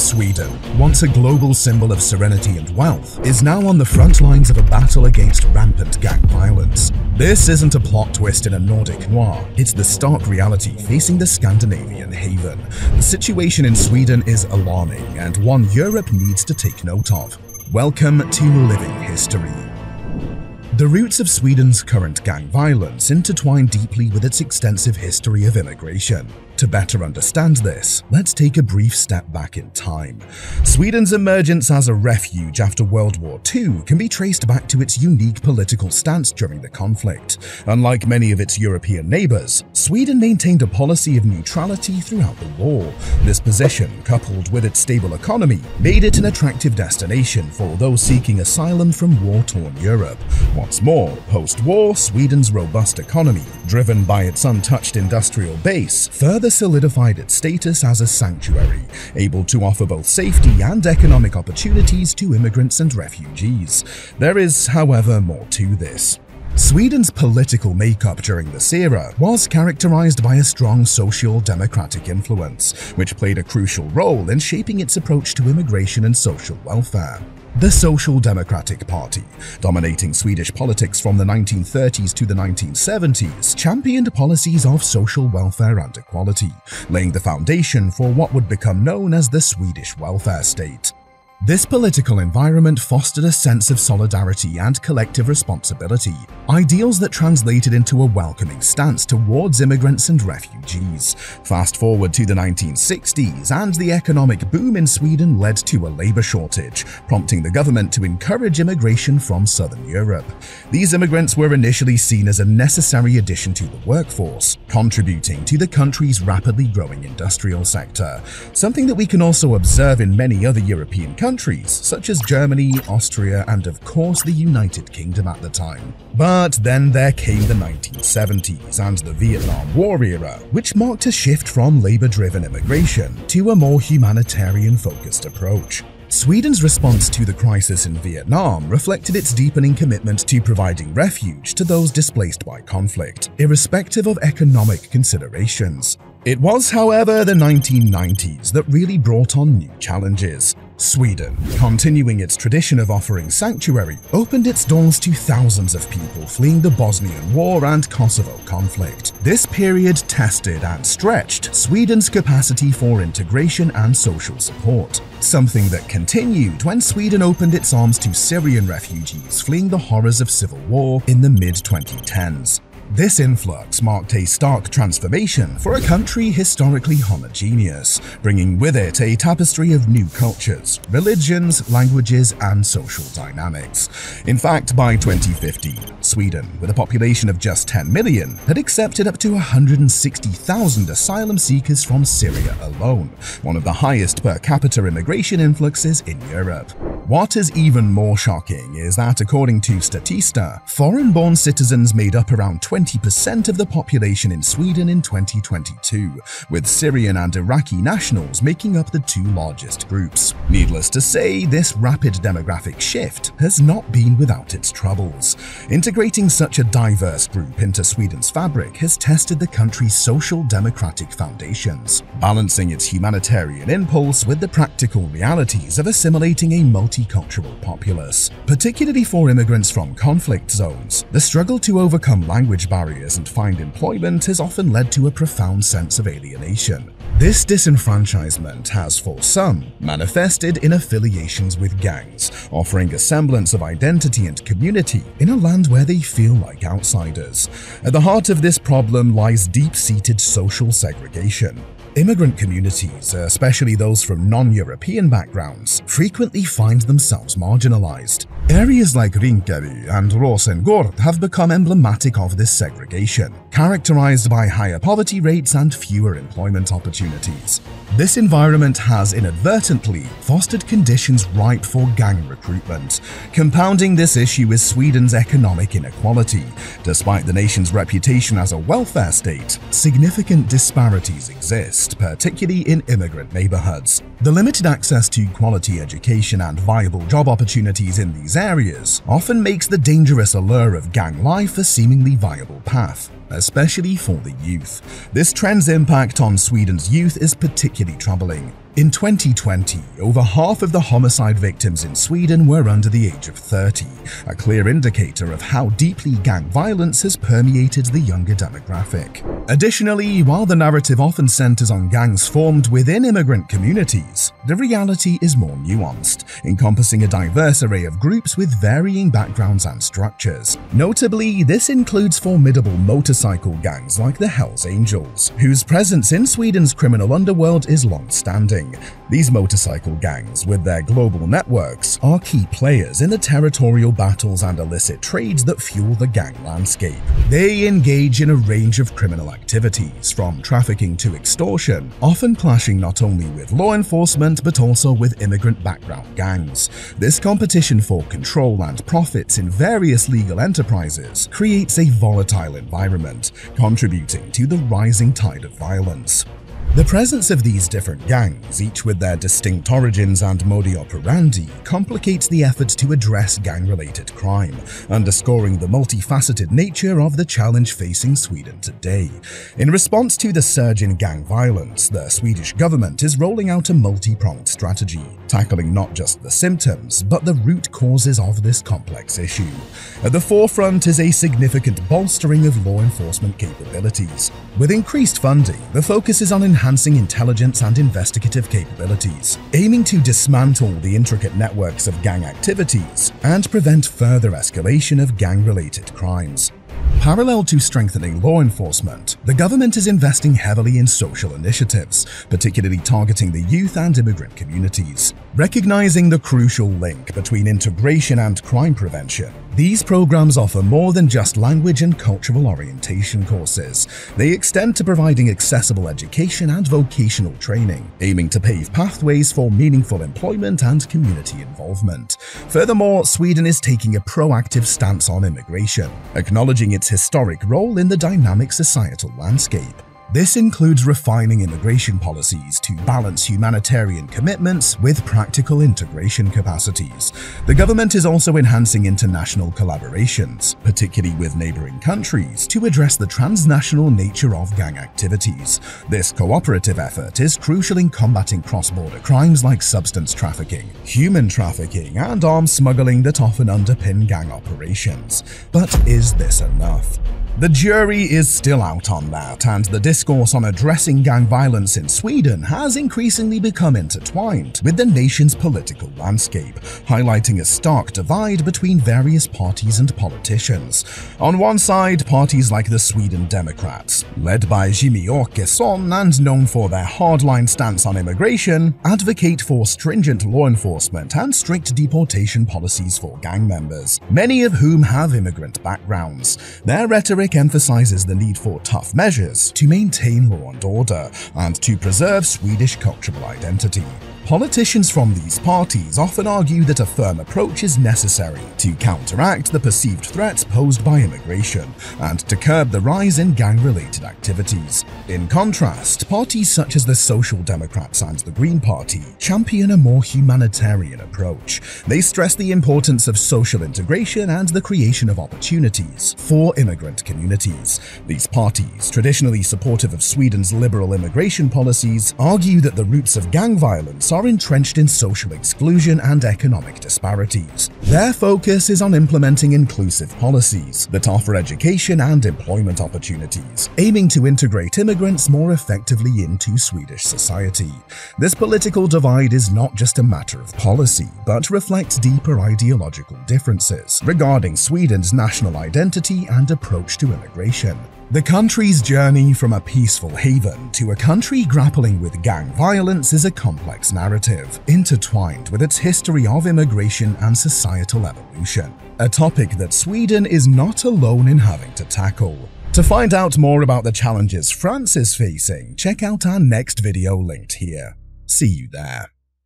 Sweden, once a global symbol of serenity and wealth, is now on the front lines of a battle against rampant gang violence. This isn't a plot twist in a Nordic noir, it's the stark reality facing the Scandinavian haven. The situation in Sweden is alarming and one Europe needs to take note of. Welcome to Living History. The roots of Sweden's current gang violence intertwine deeply with its extensive history of immigration. To better understand this, let's take a brief step back in time. Sweden's emergence as a refuge after World War II can be traced back to its unique political stance during the conflict. Unlike many of its European neighbours, Sweden maintained a policy of neutrality throughout the war. This position, coupled with its stable economy, made it an attractive destination for those seeking asylum from war-torn Europe. What's more, post-war, Sweden's robust economy, driven by its untouched industrial base, further solidified its status as a sanctuary, able to offer both safety and economic opportunities to immigrants and refugees. There is, however, more to this. Sweden's political makeup during this era was characterized by a strong social democratic influence, which played a crucial role in shaping its approach to immigration and social welfare. The Social Democratic Party, dominating Swedish politics from the 1930s to the 1970s, championed policies of social welfare and equality, laying the foundation for what would become known as the Swedish welfare state. This political environment fostered a sense of solidarity and collective responsibility, ideals that translated into a welcoming stance towards immigrants and refugees. Fast forward to the 1960s, and the economic boom in Sweden led to a labour shortage, prompting the government to encourage immigration from southern Europe. These immigrants were initially seen as a necessary addition to the workforce, contributing to the country's rapidly growing industrial sector, something that we can also observe in many other European countries such as Germany, Austria, and of course the United Kingdom at the time. But then there came the 1970s and the Vietnam War era, which marked a shift from labor-driven immigration to a more humanitarian-focused approach. Sweden's response to the crisis in Vietnam reflected its deepening commitment to providing refuge to those displaced by conflict, irrespective of economic considerations. It was, however, the 1990s that really brought on new challenges. Sweden, continuing its tradition of offering sanctuary, opened its doors to thousands of people fleeing the Bosnian War and Kosovo conflict. This period tested and stretched Sweden's capacity for integration and social support, something that continued when Sweden opened its arms to Syrian refugees fleeing the horrors of civil war in the mid-2010s. This influx marked a stark transformation for a country historically homogeneous, bringing with it a tapestry of new cultures, religions, languages, and social dynamics. In fact, by 2015, Sweden, with a population of just 10 million, had accepted up to 160,000 asylum seekers from Syria alone, one of the highest per capita immigration influxes in Europe. What is even more shocking is that, according to Statista, foreign-born citizens made up around 20% of the population in Sweden in 2022, with Syrian and Iraqi nationals making up the two largest groups. Needless to say, this rapid demographic shift has not been without its troubles. Integrating such a diverse group into Sweden's fabric has tested the country's social democratic foundations, balancing its humanitarian impulse with the practical realities of assimilating a multicultural populace. Particularly for immigrants from conflict zones, the struggle to overcome language barriers and find employment has often led to a profound sense of alienation. This disenfranchisement has, for some, manifested in affiliations with gangs, offering a semblance of identity and community in a land where they feel like outsiders. At the heart of this problem lies deep-seated social segregation. Immigrant communities, especially those from non-European backgrounds, frequently find themselves marginalized. Areas like Rinkeby and Rosengård have become emblematic of this segregation, characterized by higher poverty rates and fewer employment opportunities. This environment has inadvertently fostered conditions ripe for gang recruitment. Compounding this issue is Sweden's economic inequality. Despite the nation's reputation as a welfare state, significant disparities exist, particularly in immigrant neighborhoods. The limited access to quality education and viable job opportunities in these areas often makes the dangerous allure of gang life a seemingly viable path. especially for the youth. This trend's impact on Sweden's youth is particularly troubling. In 2020, over half of the homicide victims in Sweden were under the age of 30, a clear indicator of how deeply gang violence has permeated the younger demographic. Additionally, while the narrative often centers on gangs formed within immigrant communities, the reality is more nuanced, encompassing a diverse array of groups with varying backgrounds and structures. Notably, this includes formidable motorcycle gangs like the Hells Angels, whose presence in Sweden's criminal underworld is long-standing. These motorcycle gangs, with their global networks, are key players in the territorial battles and illicit trades that fuel the gang landscape. They engage in a range of criminal activities, from trafficking to extortion, often clashing not only with law enforcement but also with immigrant background gangs. This competition for control and profits in various legal enterprises creates a volatile environment, contributing to the rising tide of violence. The presence of these different gangs, each with their distinct origins and modi operandi, complicates the efforts to address gang-related crime, underscoring the multifaceted nature of the challenge facing Sweden today. In response to the surge in gang violence, the Swedish government is rolling out a multi-pronged strategy, tackling not just the symptoms, but the root causes of this complex issue. At the forefront is a significant bolstering of law enforcement capabilities. With increased funding, the focus is on enhancing intelligence and investigative capabilities, aiming to dismantle the intricate networks of gang activities and prevent further escalation of gang-related crimes. Parallel to strengthening law enforcement, the government is investing heavily in social initiatives, particularly targeting the youth and immigrant communities. Recognizing the crucial link between integration and crime prevention, these programs offer more than just language and cultural orientation courses. They extend to providing accessible education and vocational training, aiming to pave pathways for meaningful employment and community involvement. Furthermore, Sweden is taking a proactive stance on immigration, acknowledging its historic role in the dynamic societal landscape. This includes refining immigration policies to balance humanitarian commitments with practical integration capacities. The government is also enhancing international collaborations, particularly with neighboring countries, to address the transnational nature of gang activities. This cooperative effort is crucial in combating cross-border crimes like substance trafficking, human trafficking, and arms smuggling that often underpin gang operations. But is this enough? The jury is still out on that, and the discourse on addressing gang violence in Sweden has increasingly become intertwined with the nation's political landscape, highlighting a stark divide between various parties and politicians. On one side, parties like the Sweden Democrats, led by Jimmie Åkesson and known for their hardline stance on immigration, advocate for stringent law enforcement and strict deportation policies for gang members, many of whom have immigrant backgrounds. Their rhetoric emphasizes the need for tough measures to maintain law and order and to preserve Swedish cultural identity. Politicians from these parties often argue that a firm approach is necessary to counteract the perceived threats posed by immigration and to curb the rise in gang-related activities. In contrast, parties such as the Social Democrats and the Green Party champion a more humanitarian approach. They stress the importance of social integration and the creation of opportunities for immigrant communities. These parties, traditionally supportive of Sweden's liberal immigration policies, argue that the roots of gang violence are entrenched in social exclusion and economic disparities. Their focus is on implementing inclusive policies that offer education and employment opportunities, aiming to integrate immigrants more effectively into Swedish society. This political divide is not just a matter of policy, but reflects deeper ideological differences regarding Sweden's national identity and approach to immigration. The country's journey from a peaceful haven to a country grappling with gang violence is a complex narrative, intertwined with its history of immigration and societal evolution, a topic that Sweden is not alone in having to tackle. To find out more about the challenges France is facing, check out our next video linked here. See you there.